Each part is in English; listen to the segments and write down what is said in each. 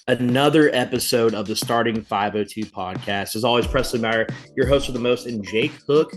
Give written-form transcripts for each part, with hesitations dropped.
Another episode of the Starting 502 Podcast. As always, Presley Meyer, your host for the most, and Jake Hook.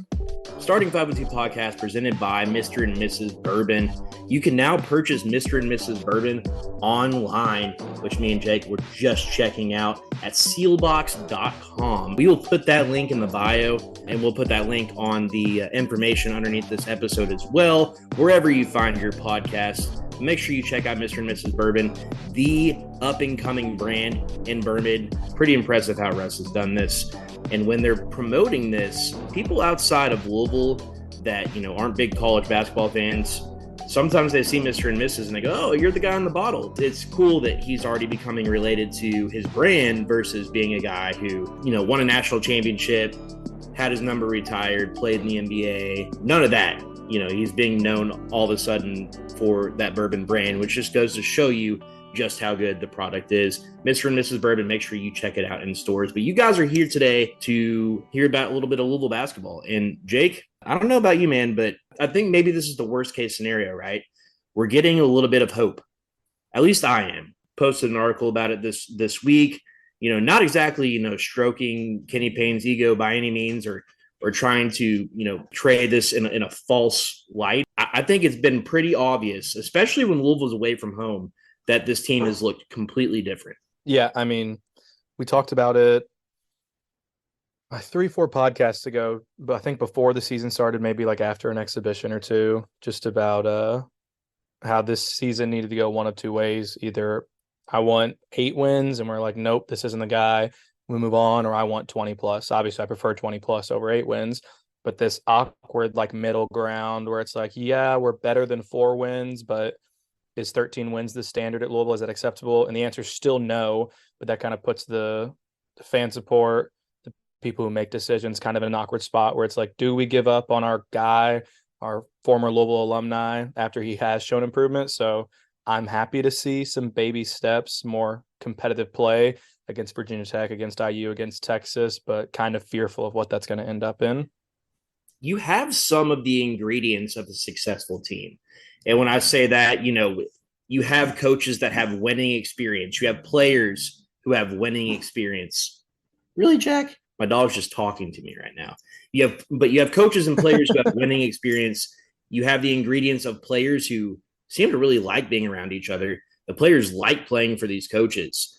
Starting 502 Podcast presented by Mr. and Mrs. Bourbon. You can now purchase Mr. and Mrs. Bourbon online, which me and Jake were just checking out at sealbox.com. We will put that link in the bio, and we'll put that link on the information underneath this episode as well, wherever you find your podcast. Make sure you check out Mr. and Mrs. Bourbon, the up-and-coming brand in bourbon. Pretty impressive how Russ has done this. And when they're promoting this, people outside of Louisville that, aren't big college basketball fans, sometimes they see Mr. and Mrs. and they go, oh, you're the guy on the bottle. It's cool that he's already becoming related to his brand versus being a guy who, won a national championship, had his number retired, played in the NBA. None of that. He's being known all of a sudden for that bourbon brand, which just goes to show you just how good the product is. Mr. and Mrs. Bourbon, make sure you check it out in stores. But you guys are here today to hear about a little bit of Louisville basketball. And Jake, I don't know about you, man, but I think maybe this is the worst case scenario, right? We're getting a little bit of hope. At least I am. Posted an article about it this week. Not exactly, stroking Kenny Payne's ego by any means or trying to, trade this in a false light. I think it's been pretty obvious, especially when Louisville's away from home, that this team has looked completely different. Yeah, I mean, we talked about it 3-4 podcasts ago, but I think before the season started, maybe like after an exhibition or two, just about how this season needed to go one of two ways. Either I want 8 wins and we're like, nope, this isn't the guy, we move on, or I want 20 plus. Obviously, I prefer 20 plus over 8 wins, but this awkward like middle ground where it's like, yeah, we're better than 4 wins, but is 13 wins the standard at Louisville? Is that acceptable? And the answer is still no, but that kind of puts the fan support, the people who make decisions kind of in an awkward spot where it's like, do we give up on our guy, our former Louisville alumni, after he has shown improvement? So I'm happy to see some baby steps, more competitive play against Virginia Tech, against IU, against Texas, but kind of fearful of what that's going to end up in. You have some of the ingredients of a successful team. And when I say that, you have coaches that have winning experience. You have players who have winning experience. Really, Jack? My dog's just talking to me right now. You have coaches and players who have winning experience. You have the ingredients of players who seem to really like being around each other. The players like playing for these coaches.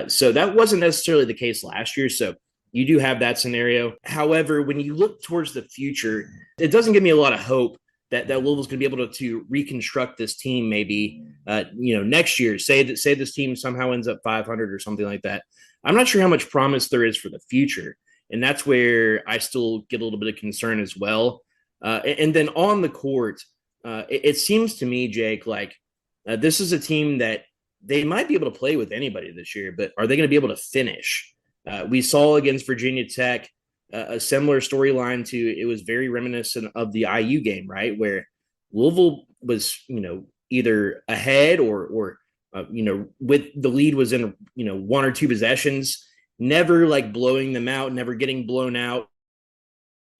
So that wasn't necessarily the case last year. So you do have that scenario. However, when you look towards the future, it doesn't give me a lot of hope that Louisville's going to be able to reconstruct this team maybe, next year. Say this team somehow ends up 500 or something like that. I'm not sure how much promise there is for the future. And that's where I still get a little bit of concern as well. And then on the court, it seems to me, Jake, like this is a team that they might be able to play with anybody this year, but are they going to be able to finish? We saw against Virginia Tech a similar storyline to, it was very reminiscent of the IU game, right? Where Louisville was, either ahead or with the lead was in, 1 or 2 possessions, never like blowing them out, never getting blown out,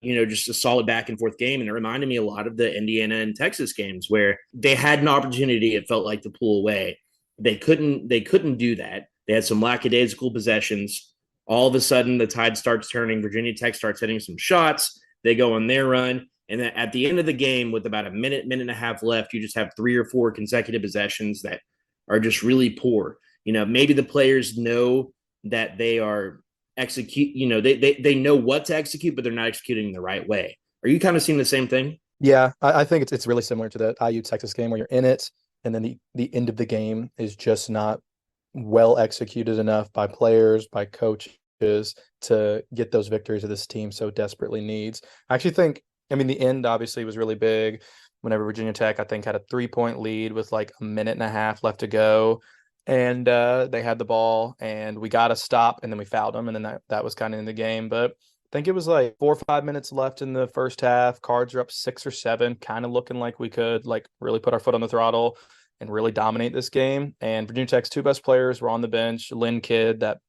just a solid back and forth game. And it reminded me a lot of the Indiana and Texas games where they had an opportunity, it felt like, to pull away. They couldn't do that. They had some lackadaisical possessions. All of a sudden, the tide starts turning. Virginia Tech starts hitting some shots. They go on their run. And then at the end of the game, with about a minute and a half left, you just have 3 or 4 consecutive possessions that are just really poor. Maybe the players know that they are they know what to execute, but they're not executing the right way. Are you kind of seeing the same thing? Yeah, I think it's really similar to the IU Texas game where you're in it, and then the end of the game is just not well executed enough by players, by coaches to get those victories that this team so desperately needs. I actually think, the end obviously was really big whenever Virginia Tech, I think, had a 3-point lead with like a minute and a half left to go. And they had the ball and we got to stop, and then we fouled them. And then that was kind of in the game. But I think it was like 4 or 5 minutes left in the first half. Cards are up 6 or 7, kind of looking like we could like really put our foot on the throttle and really dominate this game. And Virginia Tech's 2 best players were on the bench. Lynn Kidd, that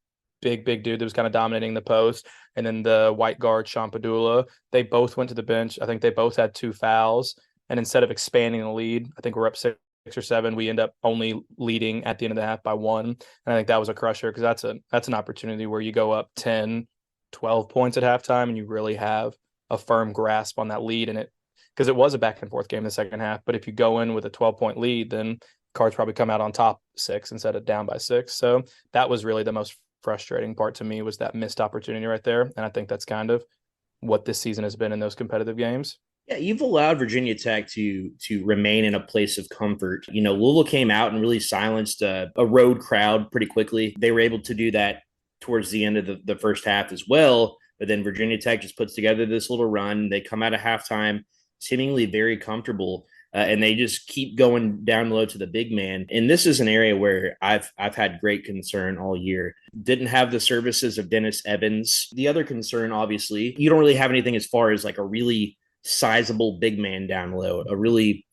big dude that was kind of dominating the post, and then the white guard, Shampadula. They both went to the bench. I think they both had 2 fouls. And instead of expanding the lead, I think we're up 6 or 7, we end up only leading at the end of the half by 1. And I think that was a crusher because that's an opportunity where you go up 10, 12 points at halftime and you really have a firm grasp on that lead. And because it was a back and forth game in the second half, but if you go in with a 12-point lead, then Cards probably come out on top 6 instead of down by 6. So that was really the most frustrating part to me, was that missed opportunity right there. And I think that's kind of what this season has been in those competitive games. Yeah, you've allowed Virginia Tech to remain in a place of comfort. Louisville came out and really silenced a road crowd pretty quickly. They were able to do that towards the end of the first half as well. But then Virginia Tech just puts together this little run. They come out of halftime seemingly very comfortable, and they just keep going down low to the big man. And this is an area where I've had great concern all year. Didn't have the services of Dennis Evans. The other concern, obviously, you don't really have anything as far as like a really sizable big man down low, a really,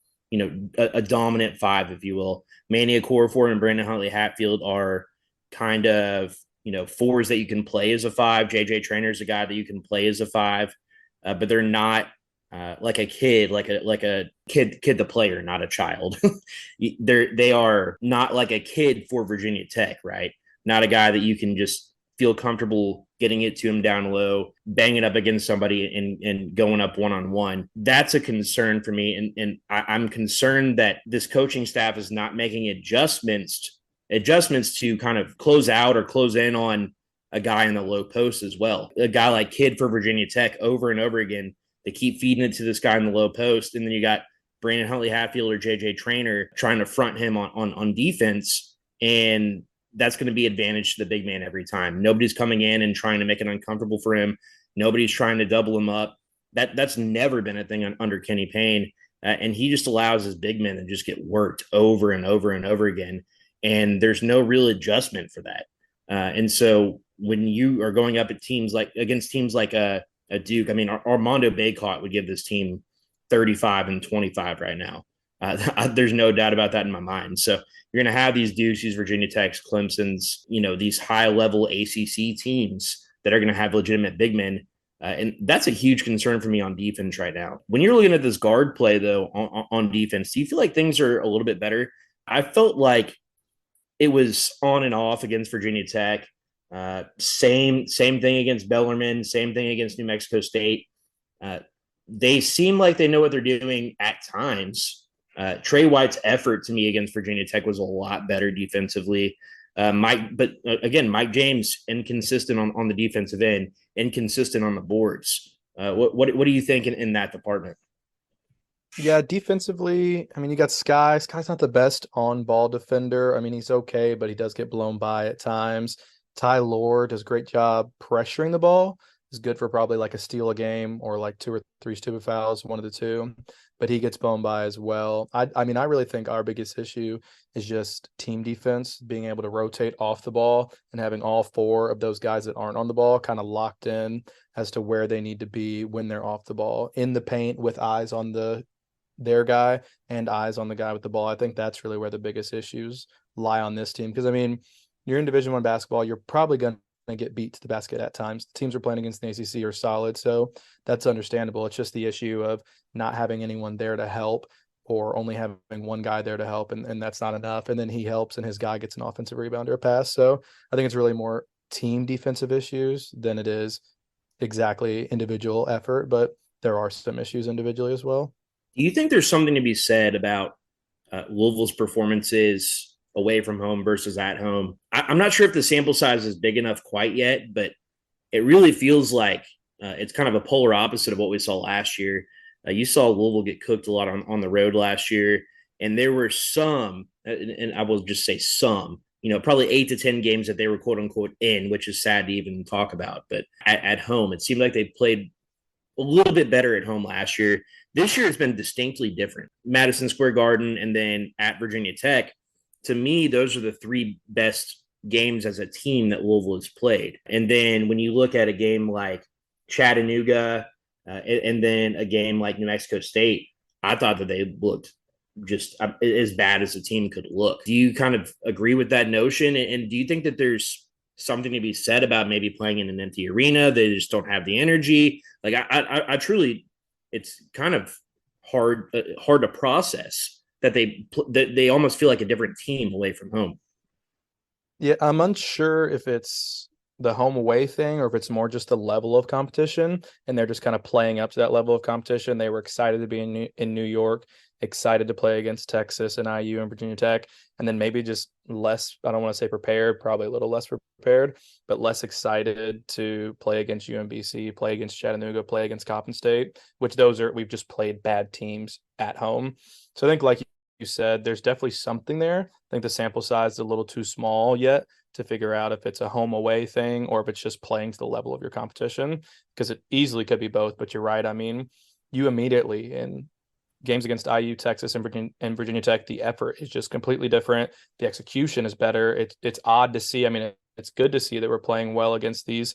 a dominant 5, if you will. Manny Okorafor and Brandon Huntley Hatfield are kind of, 4s that you can play as a 5. JJ Traynor is a guy that you can play as a 5, but they're not like a kid, like a kid, the player, not a child. They are not like a kid for Virginia Tech, right? Not a guy that you can just feel comfortable getting it to him down low, banging up against somebody and going up one-on-one. That's a concern for me. And I'm concerned that this coaching staff is not making adjustments to kind of close out or close in on a guy in the low post as well. A guy like Kidd for Virginia Tech over and over again, they keep feeding it to this guy in the low post. And then you got Brandon Huntley Hatfield or JJ Traynor trying to front him on defense. And that's going to be advantage to the big man every time. Nobody's coming in and trying to make it uncomfortable for him. Nobody's trying to double him up. That's never been a thing under Kenny Payne. And he just allows his big men to just get worked over and over and over again. And there's no real adjustment for that. And so when you are going up against teams like a Duke, I mean, Armando Bacot would give this team 35 and 25 right now. There's no doubt about that in my mind. So you're going to have these Dukes, these Virginia Techs, Clemson's, these high-level ACC teams that are going to have legitimate big men. And that's a huge concern for me on defense right now. When you're looking at this guard play, though, on defense, do you feel like things are a little bit better? I felt like it was on and off against Virginia Tech. Same thing against Bellarmine, same thing against New Mexico State. They seem like they know what they're doing at times. Trey White's effort to me against Virginia Tech was a lot better defensively. Mike James, inconsistent on the defensive end, inconsistent on the boards. What do you think in that department? Yeah, defensively, I mean, you got Sky. Sky's not the best on-ball defender. I mean, he's okay, but he does get blown by at times. Ty Lord does a great job pressuring the ball. Is good for probably like a steal a game or like 2 or 3 stupid fouls, one of the two. But he gets blown by as well. I mean, I really think our biggest issue is just team defense, being able to rotate off the ball and having all 4 of those guys that aren't on the ball kind of locked in as to where they need to be when they're off the ball, in the paint with eyes on their guy and eyes on the guy with the ball. I think that's really where the biggest issues lie on this team. Because, I mean, you're in Division I basketball, you're probably going to get beat to the basket at times. The teams are playing against the ACC are solid, so that's understandable. It's just the issue of not having anyone there to help, or only having one guy there to help, and that's not enough. And then he helps and his guy gets an offensive rebound or a pass. So I think it's really more team defensive issues than it is exactly individual effort, but there are some issues individually as well. Do you think there's something to be said about Louisville's performances away from home versus at home? I'm not sure if the sample size is big enough quite yet, but it really feels like it's kind of a polar opposite of what we saw last year. You saw Louisville get cooked a lot on the road last year, and there were some, and I will just say some, probably 8 to 10 games that they were quote unquote in, which is sad to even talk about. But at home, it seemed like they played a little bit better at home last year. This year has been distinctly different. Madison Square Garden and then at Virginia Tech. To me, those are the 3 best games as a team that Louisville has played. And then when you look at a game like Chattanooga and then a game like New Mexico State, I thought that they looked just as bad as a team could look. Do you kind of agree with that notion? And do you think that there's something to be said about maybe playing in an empty arena? They just don't have the energy. Like I truly, it's kind of hard to process that they almost feel like a different team away from home. Yeah, I'm unsure if it's the home away thing or if it's more just the level of competition and they're just kind of playing up to that level of competition. They were excited to be in New York, excited to play against Texas and IU and Virginia Tech, and then maybe just less, I don't want to say prepared, probably a little less prepared, but less excited to play against UMBC, play against Chattanooga, play against Coppin State, which we've just played bad teams at home. So I think, like you said, there's definitely something there. I think the sample size is a little too small yet to figure out if it's a home away thing or if it's just playing to the level of your competition, because it easily could be both. But you're right. I mean, you immediately in games against IU, Texas, and Virginia Tech, the effort is just completely different. The execution is better. It's odd to see. I mean, it's good to see that we're playing well against these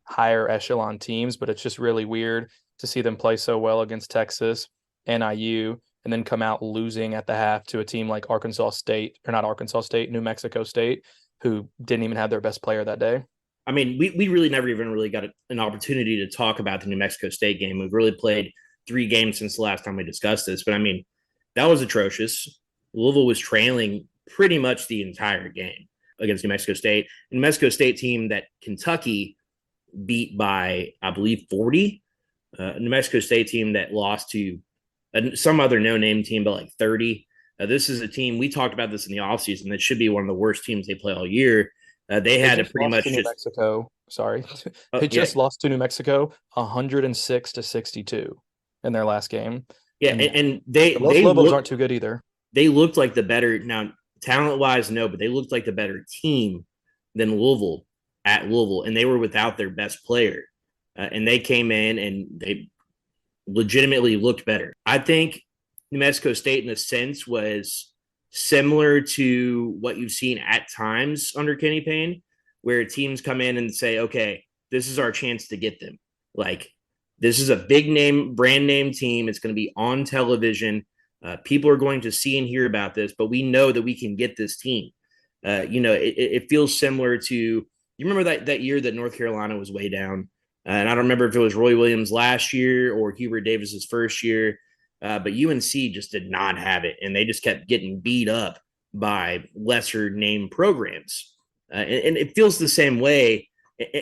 higher echelon teams, but it's just really weird to see them play so well against Texas and IU and then come out losing at the half to a team like New Mexico State, who didn't even have their best player that day. I mean, we really never even really got an opportunity to talk about the New Mexico State game. We've really played 3 games since the last time we discussed this, but I mean, that was atrocious. Louisville was trailing pretty much the entire game against New Mexico State. New Mexico State team that Kentucky beat by, I believe, 40. New Mexico State team that lost to some other no-name team by like 30. This is a team, we talked about this in the offseason, that should be one of the worst teams they play all year. They had to pretty much New Mexico. Sorry. They just lost to New Mexico 106-62 in their last game. Yeah, and they Lobos aren't too good either. They looked like the better, now talent-wise, no, but they looked like the better team than Louisville at Louisville, and they were without their best player. And they came in and they legitimately looked better. I think New Mexico State, in a sense, was similar to what you've seen at times under Kenny Payne, where teams come in and say, okay, this is our chance to get them. Like, this is a big name, brand name team. It's going to be on television. People are going to see and hear about this, but we know that we can get this team. It feels similar to, you remember that year that North Carolina was way down? And I don't remember if it was Roy Williams last year or Hubert Davis's first year, but UNC just did not have it, and they just kept getting beat up by lesser name programs. And it feels the same way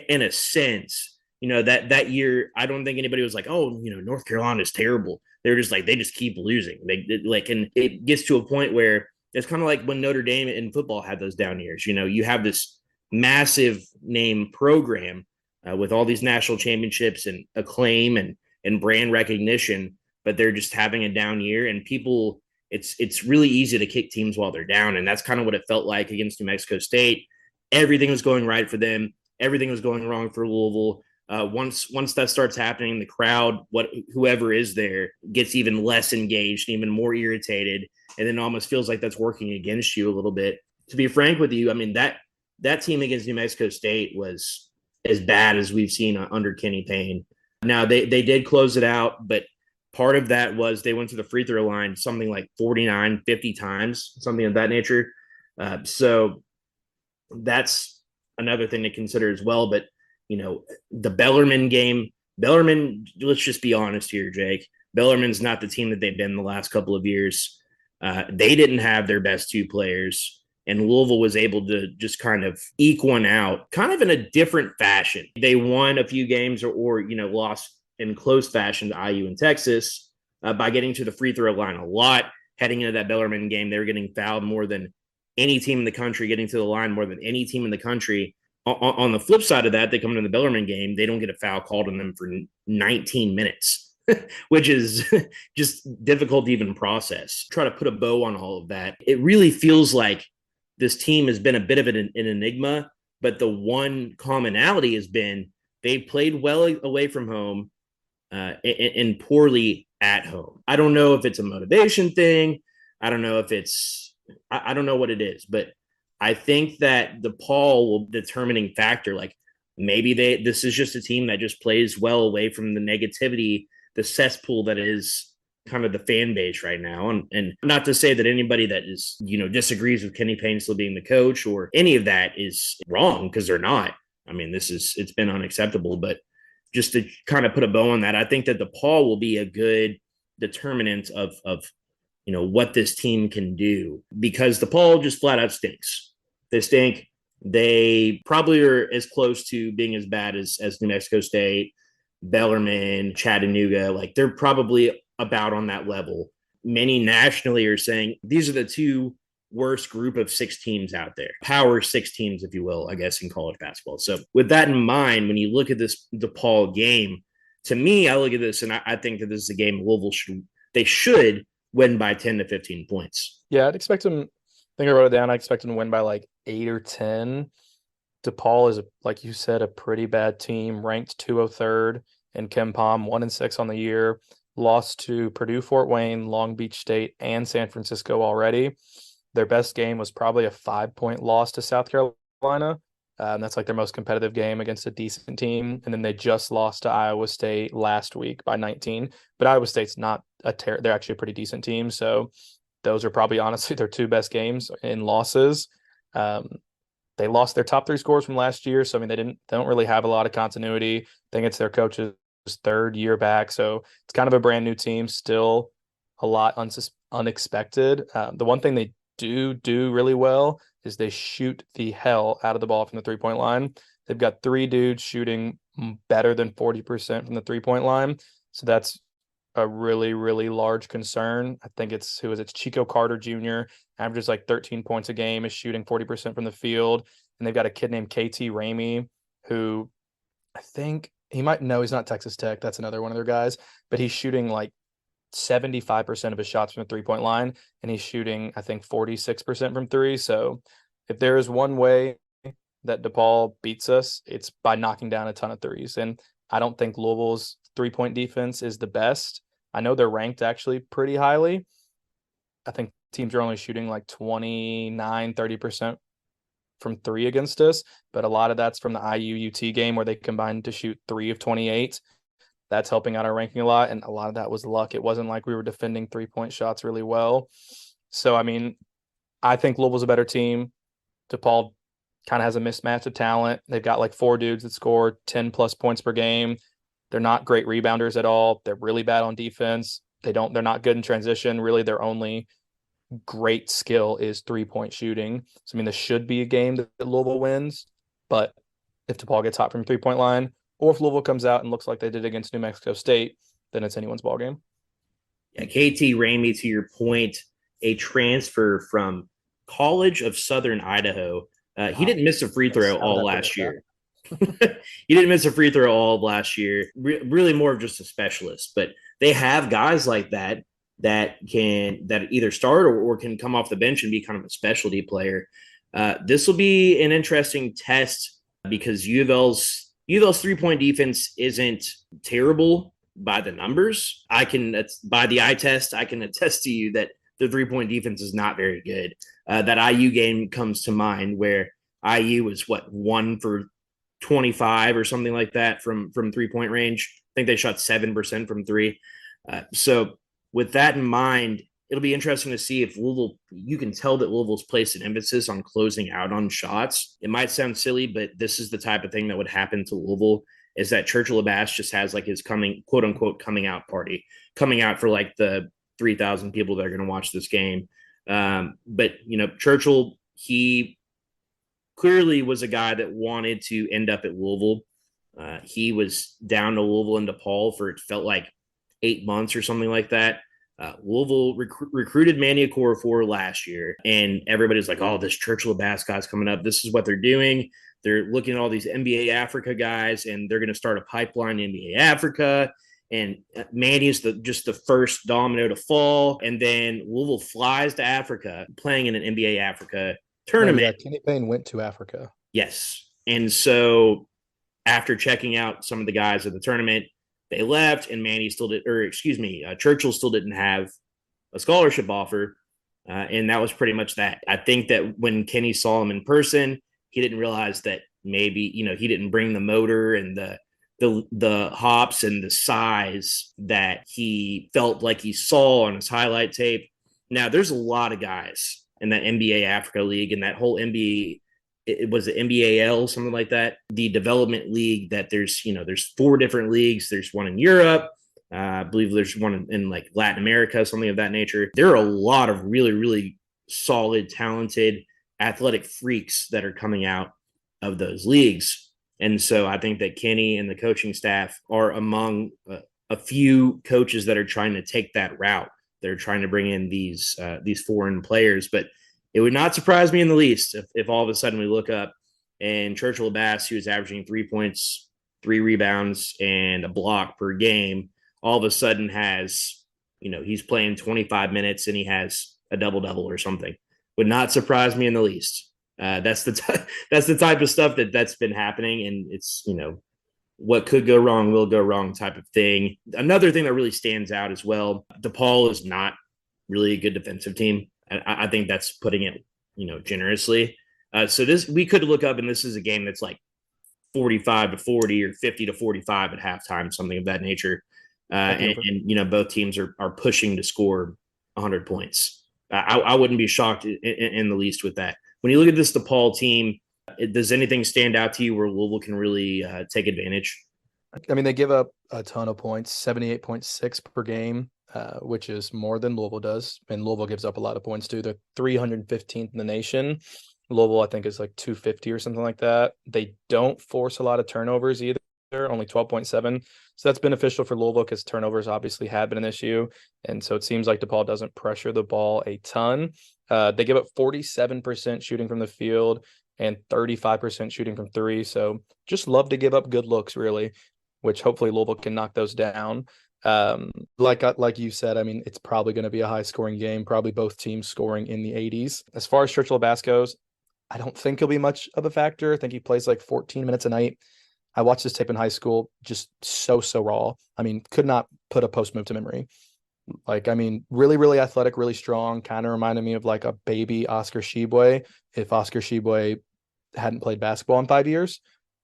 in a sense. That year, I don't think anybody was like, oh, North Carolina is terrible. They're just like, they just keep losing. And it gets to a point where it's kind of like when Notre Dame in football had those down years. You have this massive name program with all these national championships and acclaim and brand recognition, but they're just having a down year, and people, it's really easy to kick teams while they're down. And that's kind of what it felt like against New Mexico State. Everything was going right for them. Everything was going wrong for Louisville. Once that starts happening, the crowd, whoever is there, gets even less engaged, even more irritated, and then almost feels like that's working against you a little bit. To be frank with you, I mean, that team against New Mexico State was as bad as we've seen under Kenny Payne. Now, they did close it out, but part of that was they went to the free throw line something like 49, 50 times, something of that nature. So that's another thing to consider as well. But the Bellarmine game, let's just be honest here, Jake. Bellarmine's not the team that they've been the last couple of years. They didn't have their best 2 players, and Louisville was able to just kind of eke one out, kind of in a different fashion. They won a few games or lost in close fashion to IU and Texas by getting to the free throw line a lot. Heading into that Bellarmine game, they were getting fouled more than any team in the country, getting to the line more than any team in the country. On the flip side of that, they come into the Bellarmine game, they don't get a foul called on them for 19 minutes, which is just difficult to even process. Try to put a bow on all of that. It really feels like this team has been a bit of an enigma, but the one commonality has been they played well away from home and poorly at home. I don't know if it's a motivation thing. I don't know what it is, but I think that DePaul will be a determining factor. Like, maybe this is just a team that just plays well away from the negativity, the cesspool that is kind of the fan base right now. And not to say that anybody that is, disagrees with Kenny Payne still being the coach or any of that is wrong, because they're not. I mean, it's been unacceptable, but just to kind of put a bow on that, I think that DePaul will be a good determinant of what this team can do, because DePaul just flat out stinks. They stink. They probably are as close to being as bad as New Mexico State, Bellarmine, Chattanooga. Like, they're probably about on that level. Many nationally are saying these are the two worst group of 6 teams out there. Power 6 teams, if you will, I guess, in college basketball. So with that in mind, when you look at this DePaul game, to me, I look at this and I think that this is a game Louisville should win by 10 to 15 points. Yeah, I'd expect them. I think I wrote it down. I expect them to win by like 8 or 10. DePaul is, like you said, a pretty bad team, ranked 203rd in KenPom, 1-6 on the year, lost to Purdue, Fort Wayne, Long Beach State, and San Francisco already. Their best game was probably a 5-point loss to South Carolina. That's like their most competitive game against a decent team. And then they just lost to Iowa State last week by 19. But Iowa State's not they're actually a pretty decent team. So those are probably honestly their 2 best games in losses. They lost their top 3 scores from last year. So, I mean, they don't really have a lot of continuity. I think it's their coach's 3rd year back. So it's kind of a brand new team, still a lot unexpected. The one thing they do really well is they shoot the hell out of the ball from the 3-point line. They've got 3 dudes shooting better than 40% from the 3-point line. So that's a really, really large concern. I think it's Chico Carter Jr., averages like 13 points a game, is shooting 40% from the field. And they've got a kid named KT Ramey, who I think he's not Texas Tech. That's another one of their guys, but he's shooting like 75% of his shots from the 3-point line, and he's shooting, I think, 46% from 3. So if there is one way that DePaul beats us, it's by knocking down a ton of threes. And I don't think Louisville's 3-point defense is the best. I know they're ranked actually pretty highly. I think teams are only shooting like 30% from 3 against us, but a lot of that's from the IU-UT game where they combined to shoot 3 of 28. That's helping out our ranking a lot, and a lot of that was luck. It wasn't like we were defending 3-point shots really well. So, I mean, I think Louisville's a better team. DePaul kind of has a mismatch of talent. They've got like 4 dudes that score 10-plus points per game. They're not great rebounders at all. They're really bad on defense. They're not good in transition. Really, their only great skill is 3-point shooting. So, I mean, this should be a game that Louisville wins, but if DePaul gets hot from 3-point line, or if Louisville comes out and looks like they did against New Mexico State, then it's anyone's ballgame. Yeah, KT Ramey, to your point, a transfer from College of Southern Idaho. He didn't miss a free throw all last year. He didn't miss a free throw all of last year. Really more of just a specialist. But they have guys like that either start or can come off the bench and be kind of a specialty player. This will be an interesting test because U of L's 3-point defense isn't terrible by the numbers. By the eye test, I can attest to you that the 3-point defense is not very good. That IU game comes to mind where IU was 1 for 25 or something like that from 3-point range. I think they shot 7% from 3. So with that in mind, it'll be interesting to see if you can tell that Louisville's placed an emphasis on closing out on shots. It might sound silly, but this is the type of thing that would happen to Louisville, is that Churchill Abass just has like his quote unquote coming out party, coming out for like the 3,000 people that are going to watch this game. But Churchill, he clearly was a guy that wanted to end up at Louisville. He was down to Louisville and DePaul for, it felt like 8 months or something like that. Louisville recruited Manny Okorafor last year, and everybody's like, oh, this Churchill Abass guy's coming up. This is what they're doing. They're looking at all these NBA Africa guys, and they're going to start a pipeline in NBA Africa. And Manny is just the first domino to fall. And then Louisville flies to Africa, playing in an NBA Africa tournament. Yeah, Kenny Payne went to Africa. Yes. And so after checking out some of the guys at the tournament, they left, and Churchill still didn't have a scholarship offer. And that was pretty much that. I think that when Kenny saw him in person, he didn't realize that maybe, he didn't bring the motor and the hops and the size that he felt like he saw on his highlight tape. Now, there's a lot of guys in that NBA Africa League and that whole NBA. It was the NBAL, something like that. The development league that there's 4 different leagues. There's one in Europe. I believe there's one in like Latin America, something of that nature. There are a lot of really, really solid, talented, athletic freaks that are coming out of those leagues. And so I think that Kenny and the coaching staff are among a few coaches that are trying to take that route. They're trying to bring in these foreign players, but it would not surprise me in the least if all of a sudden we look up and Churchill Bass, who is averaging 3 points, 3 rebounds, and a block per game, all of a sudden has, he's playing 25 minutes and he has a double double or something. Would not surprise me in the least. That's the type of stuff that's been happening, and it's what could go wrong will go wrong type of thing. Another thing that really stands out as well, DePaul is not really a good defensive team. I think that's putting it generously. So we could look up, and this is a game that's like 45-40 or 50-45 at halftime, something of that nature. And both teams are pushing to score 100 points. I wouldn't be shocked in the least with that. When you look at this DePaul team, does anything stand out to you where Louisville can really take advantage? I mean, they give up a ton of points, 78.6 per game, which is more than Louisville does. And Louisville gives up a lot of points too. They're 315th in the nation. Louisville, I think, is like 250 or something like that. They don't force a lot of turnovers either, only 12.7. So that's beneficial for Louisville because turnovers obviously have been an issue. And so it seems like DePaul doesn't pressure the ball a ton. They give up 47% shooting from the field and 35% shooting from three. So just love to give up good looks, really, which hopefully Louisville can knock those down. Like you said, I mean, it's probably going to be a high scoring game, probably both teams scoring in the 80s. As far as Churchill Bass goes, I don't think he'll be much of a factor. I think he plays like 14 minutes a night. I watched this tape in high school, just so raw. I mean, could not put a post move to memory. Like, I mean, really, really athletic, really strong, kind of reminded me of like a baby Oscar Tshiebwe if Oscar Tshiebwe hadn't played basketball in 5 years.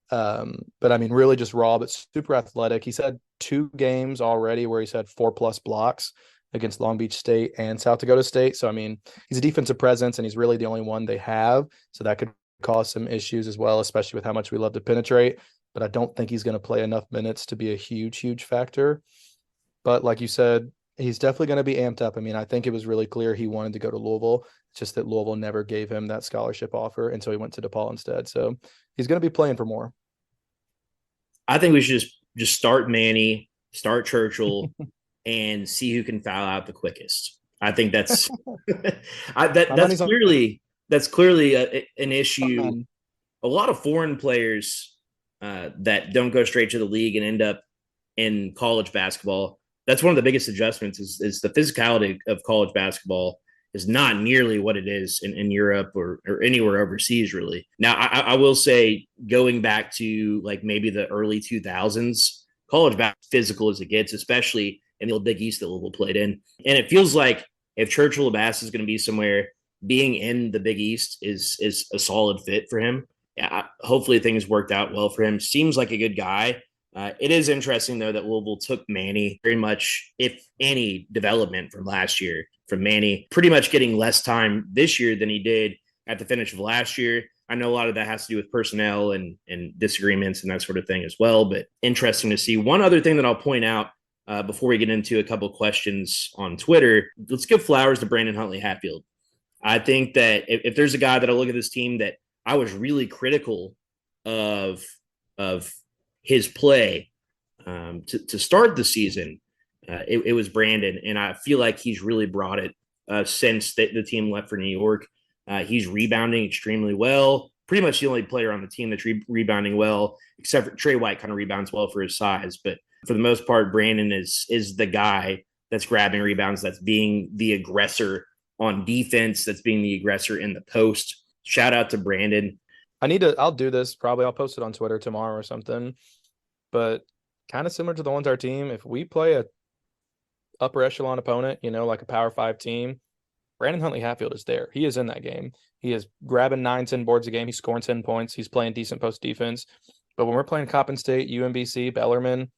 But I mean, really just raw, but super athletic. He's had 2 games already where he's had 4+ blocks against Long Beach State and South Dakota State. So, I mean, he's a defensive presence and he's really the only one they have. So that could cause some issues as well, especially with how much we love to penetrate. But I don't think he's going to play enough minutes to be a huge factor. But like you said, he's definitely going to be amped up. I mean, I think it was really clear he wanted to go to Louisville. It's just that Louisville never gave him that scholarship offer, and so he went to DePaul instead. So he's going to be playing for more. I think we should just start Manny, start Churchill, and see who can foul out the quickest. I think that's that's clearly an issue. A lot of foreign players that don't go straight to the league and end up in college basketball. That's one of the biggest adjustments is the physicality of college basketball is not nearly what it is in Europe or anywhere overseas, really. Now, I will say, going back to like maybe the early 2000s, college basketball physical as it gets, especially in the old Big East that Louisville played in. And it feels like if Churchill Bass is going to be somewhere, being in the Big East is a solid fit for him. Yeah, hopefully things worked out well for him. Seems like a good guy. It is interesting, though, that Louisville took Manny very much, if any, development from last year from Manny, pretty much getting less time this year than he did at the finish of last year. I know a lot of that has to do with personnel and disagreements and that sort of thing as well, but interesting to see. One other thing that I'll point out before we get into a couple of questions on Twitter, let's give flowers to Brandon Huntley Hatfield. I think that if there's a guy that I look at this team that I was really critical of his play to start the season, it was Brandon, and I feel like he's really brought it since the team left for New York. He's rebounding extremely well. Pretty much the only player on the team that's rebounding well, except for Trey White, kind of rebounds well for his size. But for the most part, Brandon is the guy that's grabbing rebounds, that's being the aggressor on defense, that's being the aggressor in the post. Shout out to Brandon. I'll do this. Probably I'll post it on Twitter tomorrow or something. But kind of similar to the ones our team, if we play a upper echelon opponent, like a Power 5 team, Brandon Huntley Hatfield is there. He is in that game. He is grabbing 9-10 boards a game. He's scoring 10 points. He's playing decent post defense. But when we're playing Coppin State, UMBC, Bellarmine,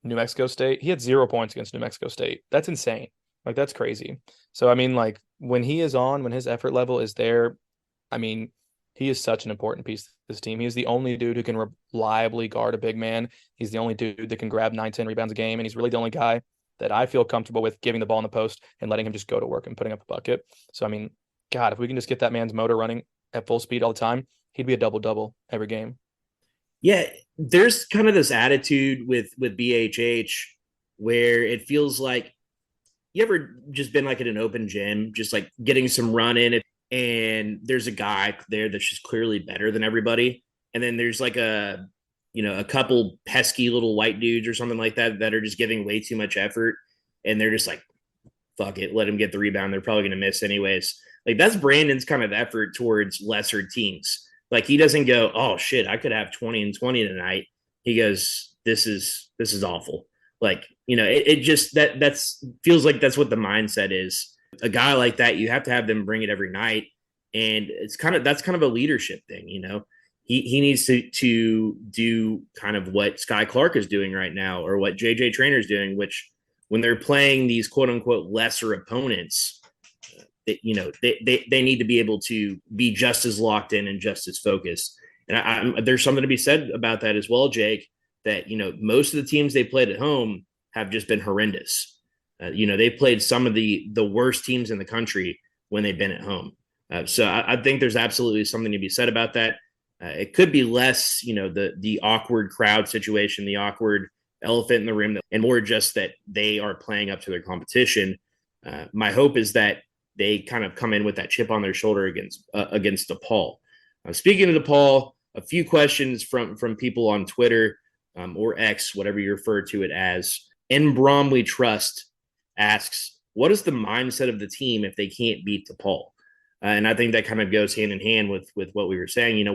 New Mexico State, he had 0 points against New Mexico State. That's insane. Like, that's crazy. So, I mean, like, when he is on, when his effort level is there, I mean, he is such an important piece of this team. He's the only dude who can reliably guard a big man. He's the only dude that can grab 9-10 rebounds a game, and he's really the only guy that I feel comfortable with giving the ball in the post and letting him just go to work and putting up a bucket. So, I mean, God, if we can just get that man's motor running at full speed all the time, he'd be a double-double every game. Yeah, there's kind of this attitude with BHH where it feels like, you ever just been like at an open gym, just like getting some run in it, and there's a guy there that's just clearly better than everybody, and then there's like a couple pesky little white dudes or something like that that are just giving way too much effort, and they're just like, fuck it, let him get the rebound. They're probably going to miss anyways. Like, that's Brandon's kind of effort towards lesser teams. Like, he doesn't go, oh shit, I could have 20 and 20 tonight. He goes, this is awful. Like, it just that's feels like that's what the mindset is. A guy like that, you have to have them bring it every night, and that's kind of a leadership thing. He needs to do kind of what Sky Clark is doing right now, or what JJ Trainer is doing, which when they're playing these quote unquote lesser opponents, they need to be able to be just as locked in and just as focused. And there's something to be said about that as well, Jake, that, most of the teams they played at home have just been horrendous. They played some of the worst teams in the country when they've been at home. So I think there's absolutely something to be said about that. It could be less, the awkward crowd situation, the awkward elephant in the room, and more just that they are playing up to their competition. My hope is that they kind of come in with that chip on their shoulder against DePaul. Speaking of DePaul, a few questions from people on Twitter, or X, whatever you refer to it as. In Bromley Trust asks, what is the mindset of the team if they can't beat DePaul? And I think that kind of goes hand in hand with what we were saying.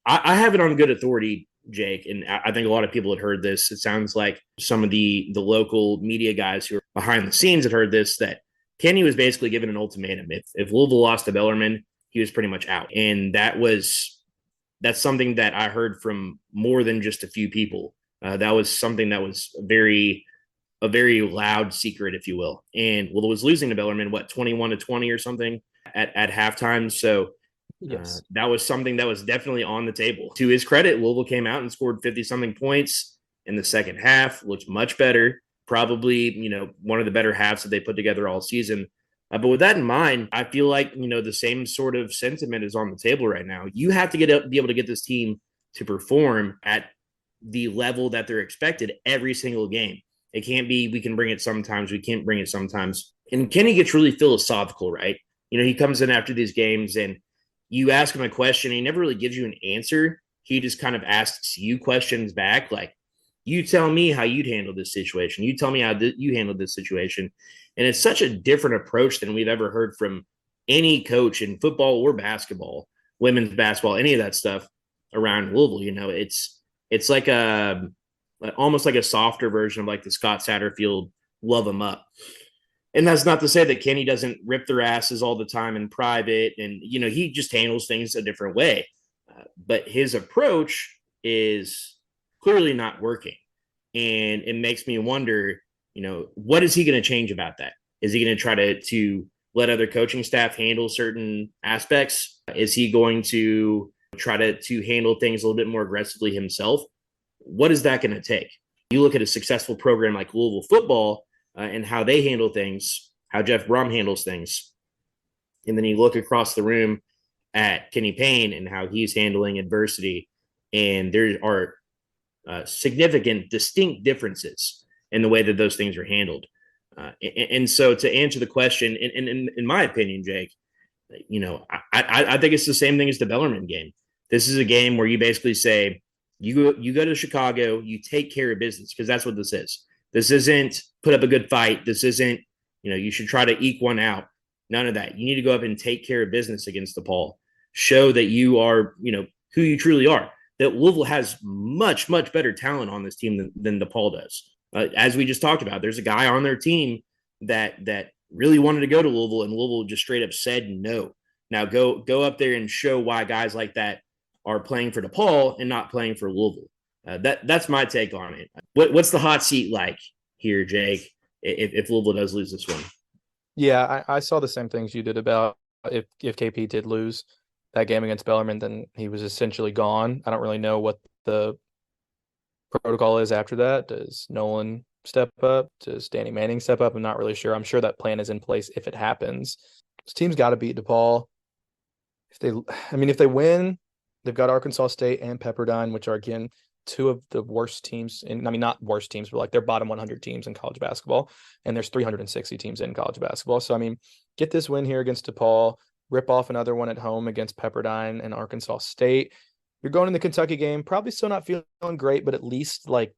I have it on good authority, Jake, and I think a lot of people had heard this. It sounds like some of the local media guys who are behind the scenes had heard this, that Kenny was basically given an ultimatum. If Louisville lost to Bellarmine, he was pretty much out. And that's something that I heard from more than just a few people. That was something that was a very loud secret, if you will. And Louisville was losing to Bellarmine, 21-20 or something at halftime. So yes, that was something that was definitely on the table. To his credit, Louisville came out and scored 50-something points in the second half, looked much better. Probably, one of the better halves that they put together all season. But with that in mind, I feel like, the same sort of sentiment is on the table right now. You have to be able to get this team to perform at the level that they're expected every single game. It can't be, we can bring it sometimes, we can't bring it sometimes. And Kenny gets really philosophical, right? He comes in after these games and you ask him a question and he never really gives you an answer. He just kind of asks you questions back, like, you tell me how you'd handle this situation. You tell me how you handled this situation. And it's such a different approach than we've ever heard from any coach in football or basketball, women's basketball, any of that stuff around Louisville. It's like almost like a softer version of like the Scott Satterfield love them up. And that's not to say that Kenny doesn't rip their asses all the time in private. And, he just handles things a different way. But his approach is clearly not working. And it makes me wonder, what is he going to change about that? Is he going to try to let other coaching staff handle certain aspects? Is he going to try to handle things a little bit more aggressively himself? What is that going to take? You look at a successful program like Louisville football and how they handle things, how Jeff Brum handles things. And then you look across the room at Kenny Payne and how he's handling adversity. And there are significant, distinct differences in the way that those things are handled. And so to answer the question, in my opinion, Jake, I think it's the same thing as the Bellarmine game. This is a game where you basically say, you go to Chicago, you take care of business, because that's what this is. This isn't put up a good fight. This isn't, you should try to eke one out. None of that. You need to go up and take care of business against DePaul. Show that you are, who you truly are. That Louisville has much, much better talent on this team than DePaul does. As we just talked about, there's a guy on their team that really wanted to go to Louisville, and Louisville just straight up said no. Now go up there and show why guys like that are playing for DePaul and not playing for Louisville. That's my take on it. What's the hot seat like here, Jake, if Louisville does lose this one? Yeah, I saw the same things you did about if KP did lose. that game against Bellarmine, then he was essentially gone. I don't really know what the protocol is after that. Does Nolan step up? Does Danny Manning step up? I'm not really sure. I'm sure that plan is in place if it happens. This team's got to beat DePaul. If they win, they've got Arkansas State and Pepperdine, which are, again, two of the worst teams not worst teams, but like they're bottom 100 teams in college basketball. And there's 360 teams in college basketball. So, get this win here against DePaul, rip off another one at home against Pepperdine and Arkansas State. You're going in the Kentucky game, probably still not feeling great, but at least like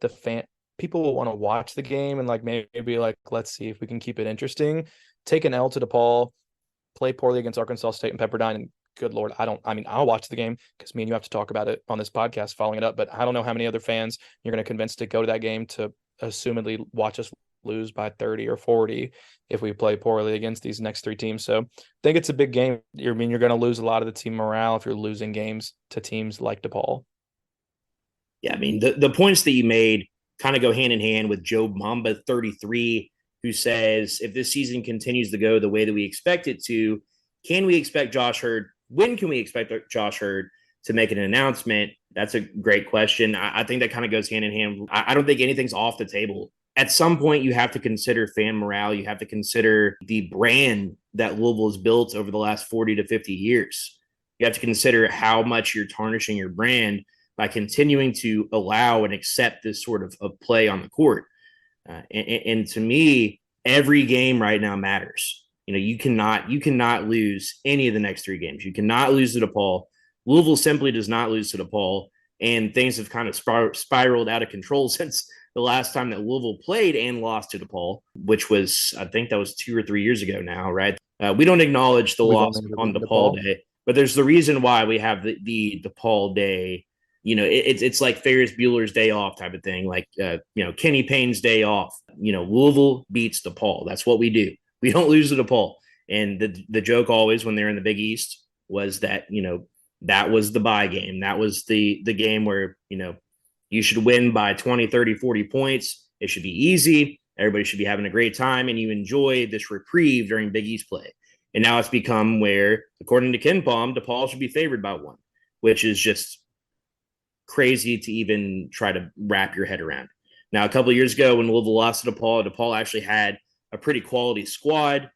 people will want to watch the game and like maybe like, let's see if we can keep it interesting. Take an L to DePaul, play poorly against Arkansas State and Pepperdine, and good Lord, I'll watch the game because me and you have to talk about it on this podcast following it up, but I don't know how many other fans you're going to convince to go to that game to assumedly watch us lose by 30 or 40 if we play poorly against these next three teams. So I think it's a big game. You're going to lose a lot of the team morale if you're losing games to teams like DePaul. Yeah, the points that you made kind of go hand in hand with Joe Mamba 33, who says, if this season continues to go the way that we expect it to, can we expect Josh Hurd? When can we expect Josh Hurd to make an announcement? That's a great question. I think that kind of goes hand in hand. I don't think anything's off the table. At some point, you have to consider fan morale. You have to consider the brand that Louisville has built over the last 40 to 50 years. You have to consider how much you're tarnishing your brand by continuing to allow and accept this sort of play on the court. And to me, every game right now matters. You cannot lose any of the next three games. You cannot lose to DePaul. Louisville simply does not lose to DePaul, and things have kind of spiraled out of control since the last time that Louisville played and lost to DePaul, which was, I think that was 2 or 3 years ago now, right? We don't acknowledge the loss on DePaul Day, but there's the reason why we have the DePaul Day. It's like Ferris Bueller's day off type of thing, like Kenny Payne's day off. Louisville beats DePaul. That's what we do. We don't lose to DePaul. And the joke always when they're in the Big East was that, that was the bye game. That was the game where, you should win by 20, 30, 40 points. It should be easy. Everybody should be having a great time, and you enjoy this reprieve during Big East play. And now it's become where, according to Ken Palm, DePaul should be favored by 1, which is just crazy to even try to wrap your head around. Now, a couple of years ago when Louisville lost to DePaul actually had a pretty quality squad.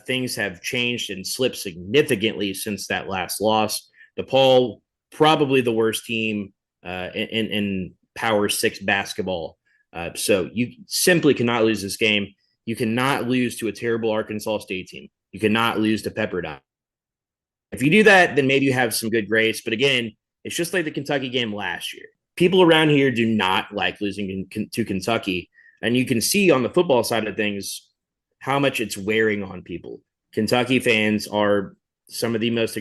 Things have changed and slipped significantly since that last loss. DePaul, probably the worst team in Power 6 basketball. So you simply cannot lose this game. You cannot lose to a terrible Arkansas State team. You cannot lose to Pepperdine. If you do that, then maybe you have some good grace. But again, it's just like the Kentucky game last year. People around here do not like losing to Kentucky. And you can see on the football side of things how much it's wearing on people. Kentucky fans are some of the most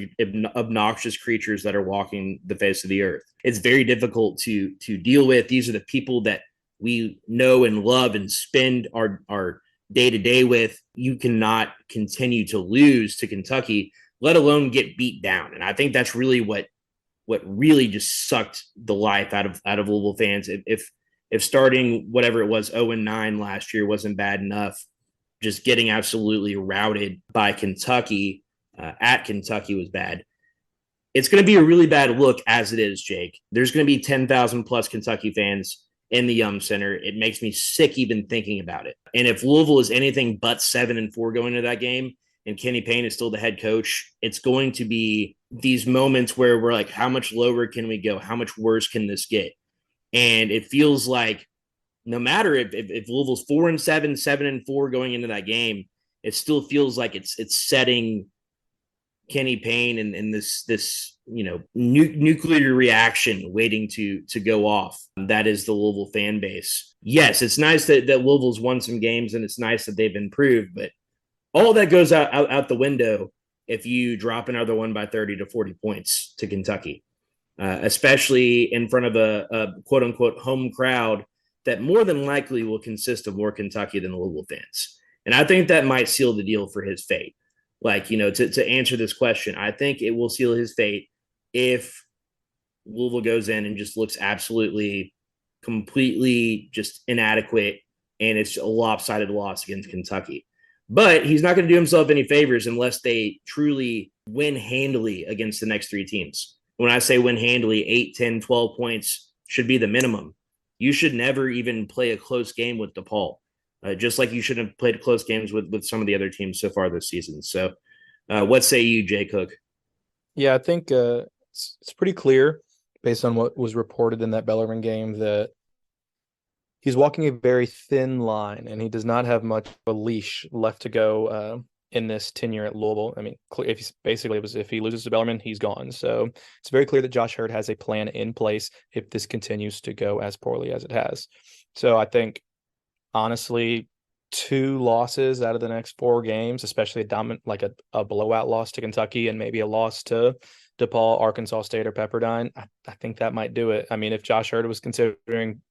obnoxious creatures that are walking the face of the earth. It's very difficult to deal with. These are the people that we know and love and spend our day-to-day with. You cannot continue to lose to Kentucky, let alone get beat down. And I think that's really what really just sucked the life out of Louisville fans. If starting whatever it was 0-9 last year wasn't bad enough, just getting absolutely routed by Kentucky at Kentucky was bad. It's going to be a really bad look as it is, Jake. There's going to be 10,000 plus Kentucky fans in the Yum Center. It makes me sick even thinking about it. And if Louisville is anything but 7-4 going into that game, and Kenny Payne is still the head coach, it's going to be these moments where we're like, how much lower can we go? How much worse can this get? And it feels like no matter if Louisville's 4-7, 7-4 going into that game, it still feels like it's setting Kenny Payne and this nuclear reaction waiting to go off. That is the Louisville fan base. Yes, it's nice that Louisville's won some games, and it's nice that they've improved, but all that goes out the window if you drop another one by 30 to 40 points to Kentucky, especially in front of a quote-unquote home crowd that more than likely will consist of more Kentucky than Louisville fans. And I think that might seal the deal for his fate. To answer this question, I think it will seal his fate if Louisville goes in and just looks absolutely, completely just inadequate, and it's a lopsided loss against Kentucky. But he's not going to do himself any favors unless they truly win handily against the next three teams. When I say win handily, 8, 10, 12 points should be the minimum. You should never even play a close game with DePaul, just like you shouldn't have played close games with some of the other teams so far this season. So what say you, Jay Cook? Yeah, I think it's pretty clear based on what was reported in that Bellarmine game that he's walking a very thin line, and he does not have much of a leash left to go in this tenure at Louisville. I mean, if he loses to Bellarmine, he's gone. So it's very clear that Josh Hurd has a plan in place if this continues to go as poorly as it has. So I think, honestly, 2 losses out of the next 4 games, especially a blowout loss to Kentucky and maybe a loss to DePaul, Arkansas State, or Pepperdine, I think that might do it. I mean, if Josh Hurd was considering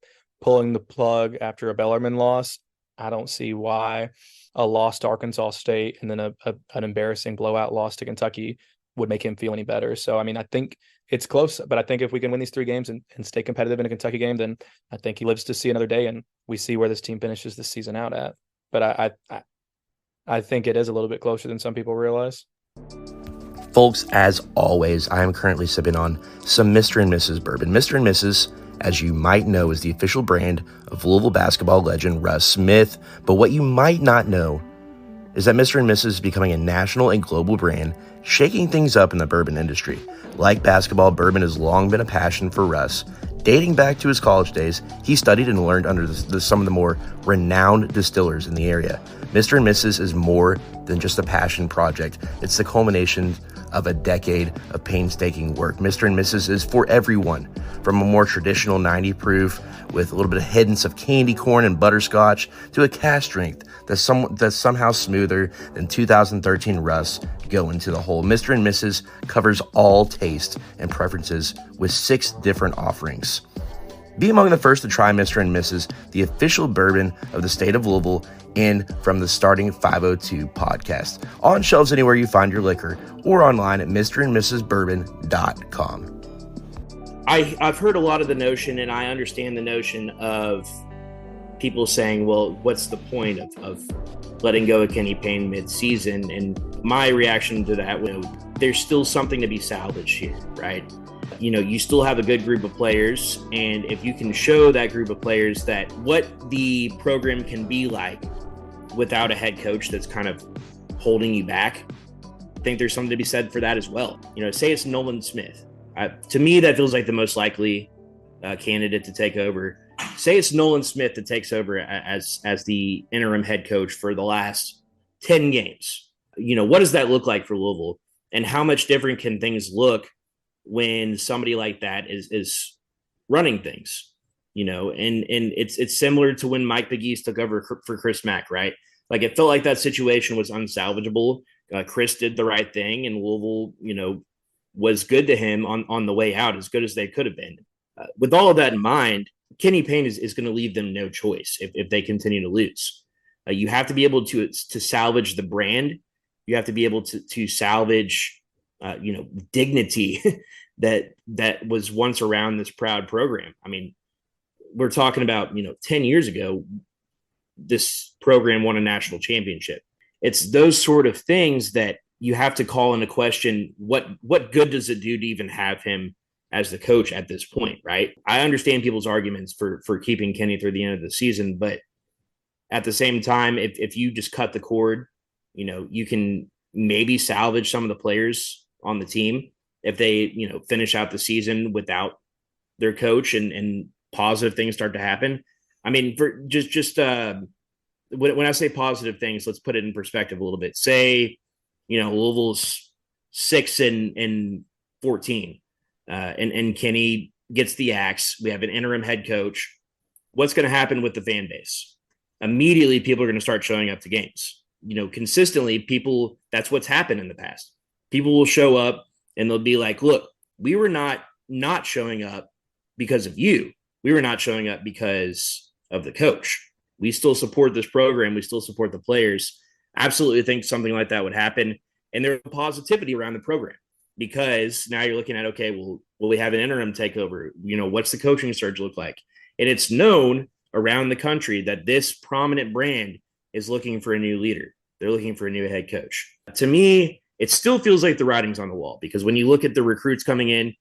pulling the plug after a Bellarmine loss, I don't see why a loss to Arkansas State and then an embarrassing blowout loss to Kentucky would make him feel any better. So, I mean, I think it's close, but I think if we can win these 3 games and stay competitive in a Kentucky game, then I think he lives to see another day, and we see where this team finishes this season out at. But I think it is a little bit closer than some people realize. Folks, as always, I am currently sipping on some Mr. and Mrs. Bourbon. Mr. and Mrs., as you might know, is the official brand of Louisville basketball legend Russ Smith. But what you might not know is that Mr. and Mrs. is becoming a national and global brand, shaking things up in the bourbon industry. Like basketball, bourbon has long been a passion for Russ. Dating back to his college days, he studied and learned under some of the more renowned distillers in the area. Mr. and Mrs. is more than just a passion project. It's the culmination of a decade of painstaking work. Mr. and Mrs. is for everyone, from a more traditional 90 proof with a little bit of hints of candy corn and butterscotch to a cask strength that's somehow smoother than 2013 Russ go into the hole. Mr. and Mrs. covers all tastes and preferences with 6 different offerings. Be among the first to try Mr. and Mrs., the official bourbon of the state of Louisville, and from the starting 502 podcast. On shelves anywhere you find your liquor, or online at mrandmrsbourbon.com. I've heard a lot of the notion, and I understand the notion of people saying, well, what's the point of letting go of Kenny Payne mid-season? And my reaction to that was, there's still something to be salvaged here, right? You know, you still have a good group of players, and if you can show that group of players that what the program can be like without a head coach that's kind of holding you back, I think there's something to be said for that as well. You know, say it's Nolan Smith. To me, that feels like the most likely candidate to take over. Say it's Nolan Smith that takes over as the interim head coach for the last 10 games. You know, what does that look like for Louisville? And how much different can things look when somebody like that is running things? You know, and it's similar to when Mike Pegues took over for Chris Mack, right? Like, it felt like that situation was unsalvageable. Chris did the right thing, and Louisville, you know, was good to him on the way out, as good as they could have been. With all of that in mind, Kenny Payne is going to leave them no choice if they continue to lose. You have to be able to salvage the brand. You have to be able to salvage, dignity that was once around this proud program. I mean, we're talking about, 10 years ago, this program won a national championship. It's those sort of things that you have to call into question. What good does it do to even have him as the coach at this point, right? I understand people's arguments for keeping Kenny through the end of the season, but at the same time, if you just cut the cord, you can maybe salvage some of the players on the team if they, finish out the season without their coach and positive things start to happen. I mean, for just when I say positive things, let's put it in perspective a little bit. Say, Louisville's 6-14, and Kenny gets the axe. We have an interim head coach. What's going to happen with the fan base? Immediately, people are going to start showing up to games. Consistently, people, that's what's happened in the past. People will show up and they'll be like, look, we were not showing up because of you. We were not showing up because of the coach. We still support this program. We still support the players. Absolutely think something like that would happen. And there's positivity around the program, because now you're looking at, okay, well, will we have an interim takeover? What's the coaching surge look like? And it's known around the country that this prominent brand is looking for a new leader. They're looking for a new head coach. To me, it still feels like the writing's on the wall, because when you look at the recruits coming in,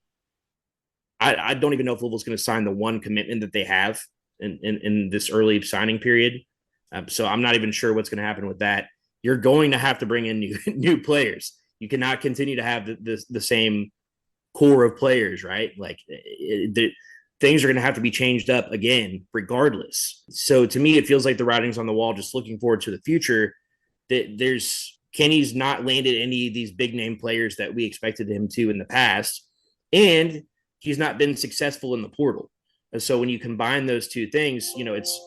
I don't even know if Louisville's going to sign the one commitment that they have in this early signing period. So I'm not even sure what's going to happen with that. You're going to have to bring in new players. You cannot continue to have the same core of players, right? Like things are going to have to be changed up again, regardless. So to me, it feels like the writing's on the wall. Just looking forward to the future. Kenny's not landed any of these big name players that we expected him to in the past, and he's not been successful in the portal. And so when you combine those two things, it's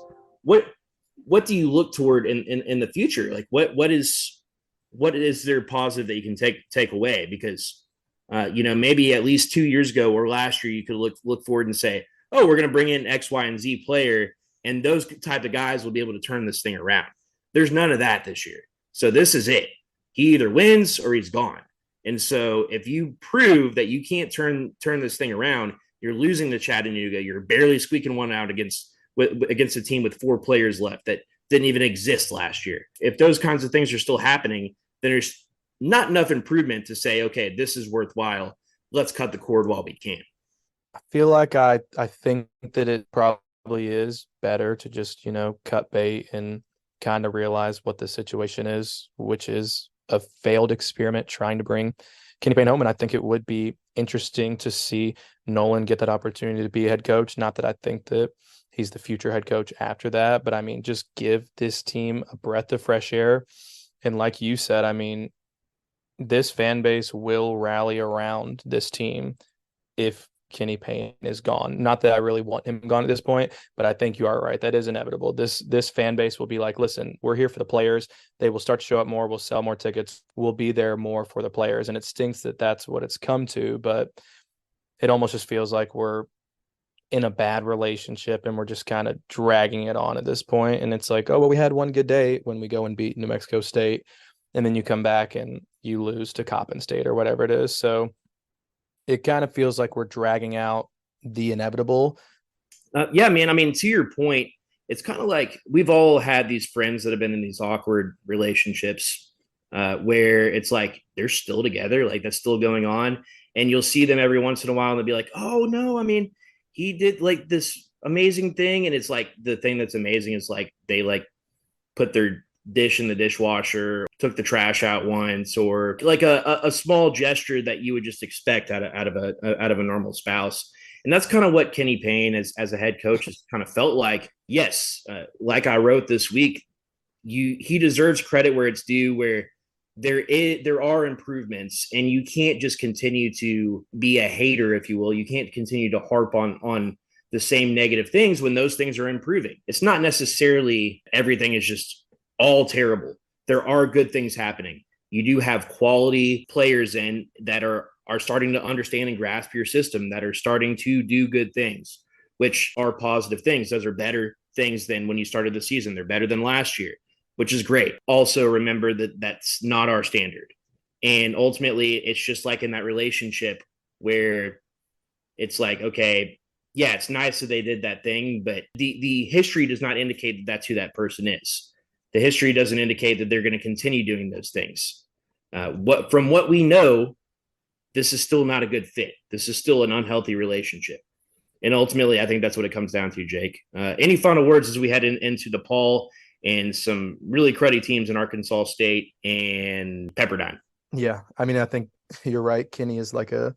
what do you look toward in the future? Like what is there positive that you can take away? Because maybe at least 2 years ago or last year, you could look forward and say, oh, we're going to bring in X, Y, and Z player, and those type of guys will be able to turn this thing around. There's none of that this year. So this is it. He either wins or he's gone. And so if you prove that you can't turn this thing around, you're losing to Chattanooga. You're barely squeaking one out against a team with 4 players left that didn't even exist last year. If those kinds of things are still happening, then there's not enough improvement to say, okay, this is worthwhile. Let's cut the cord while we can. I feel like I think that it probably is better to just, cut bait and kind of realize what the situation is, which is a failed experiment trying to bring Kenny Payne home. And I think it would be interesting to see Nolan get that opportunity to be a head coach. Not that I think that he's the future head coach after that, but I mean, just give this team a breath of fresh air. And like you said, I mean, this fan base will rally around this team if Kenny Payne is gone. Not that I really want him gone at this point, but I think you are right. That is inevitable. This fan base will be like, listen, we're here for the players. They will start to show up more. We'll sell more tickets. We'll be there more for the players. And it stinks that that's what it's come to, but it almost just feels like we're in a bad relationship and we're just kind of dragging it on at this point. And it's like, oh, well, we had one good day when we go and beat New Mexico State, and then you come back and you lose to Coppin State or whatever it is. So it kind of feels like we're dragging out the inevitable. Yeah, man. I mean, to your point, it's kind of like we've all had these friends that have been in these awkward relationships where it's like they're still together, like that's still going on. And you'll see them every once in a while and they'll be like, oh, no, I mean, he did like this amazing thing. And it's like the thing that's amazing is like they like put their dish in the dishwasher, took the trash out once, or like a small gesture that you would just expect out of a normal spouse. And that's kind of what Kenny Payne as a head coach has kind of felt like. Yes, like I wrote this week, he deserves credit where it's due, where there are improvements, and you can't just continue to be a hater, if you will. You can't continue to harp on the same negative things when those things are improving. It's not necessarily everything is just all terrible. There are good things happening. You do have quality players in that are starting to understand and grasp your system, that are starting to do good things, which are positive things. Those are better things than when you started the season. They're better than last year, which is great. Also, remember that that's not our standard. And ultimately, it's just like in that relationship where it's like, okay, yeah, it's nice that they did that thing, but the history does not indicate that that's who that person is. The history doesn't indicate that they're going to continue doing those things. From what we know, this is still not a good fit. This is still an unhealthy relationship. And ultimately, I think that's what it comes down to, Jake. Any final words as we head into DePaul and some really cruddy teams in Arkansas State and Pepperdine? Yeah, I mean, I think you're right. Kenny is like a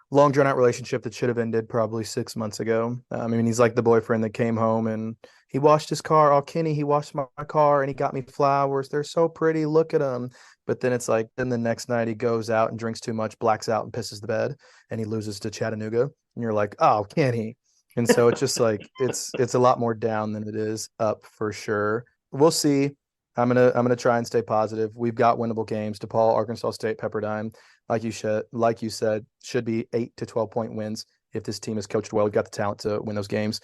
long drawn out relationship that should have ended probably 6 months ago. I mean, he's like the boyfriend that came home and he washed his car. Oh, Kenny, he washed my car and he got me flowers. They're so pretty. Look at them. But then it's like, then the next night he goes out and drinks too much, blacks out and pisses the bed, and he loses to Chattanooga. And you're like, oh, Kenny. And so it's just like, it's a lot more down than it is up for sure. We'll see. I'm gonna try and stay positive. We've got winnable games: DePaul, Arkansas State, Pepperdine. Like you said, should be 8 to 12 point wins if this team is coached well. We've got the talent to win those games.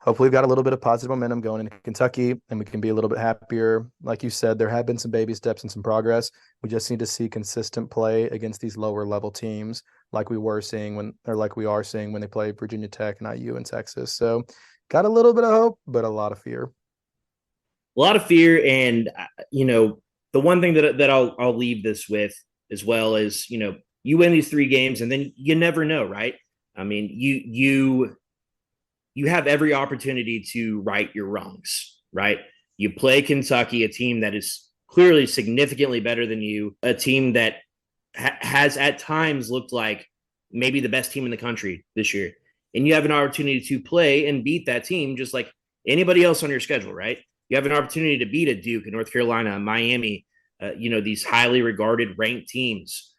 Hopefully, we've got a little bit of positive momentum going into Kentucky, and we can be a little bit happier. Like you said, there have been some baby steps and some progress. We just need to see consistent play against these lower level teams, like we are seeing when they play Virginia Tech and IU in Texas. So, got a little bit of hope, but a lot of fear. A lot of fear, and the one thing that I'll leave this with as well as, you win these 3 games and then you never know, right? I mean, you have every opportunity to right your wrongs, right? You play Kentucky, a team that is clearly significantly better than you, a team that has at times looked like maybe the best team in the country this year. And you have an opportunity to play and beat that team just like anybody else on your schedule, right? You have an opportunity to beat a Duke, a North Carolina, a Miami, these highly regarded ranked teams.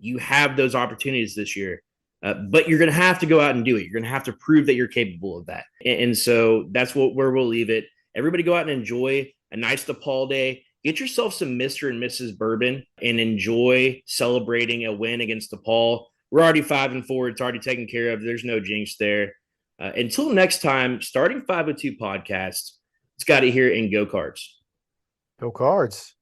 You have those opportunities this year. But you're going to have to go out and do it. You're going to have to prove that you're capable of that. And so that's where we'll leave it. Everybody go out and enjoy a nice DePaul day. Get yourself some Mr. and Mrs. Bourbon and enjoy celebrating a win against DePaul. We're already 5-4. It's already taken care of. There's no jinx there. Until next time, starting 502 Podcast, it's got it here in Go Cards. Go Cards.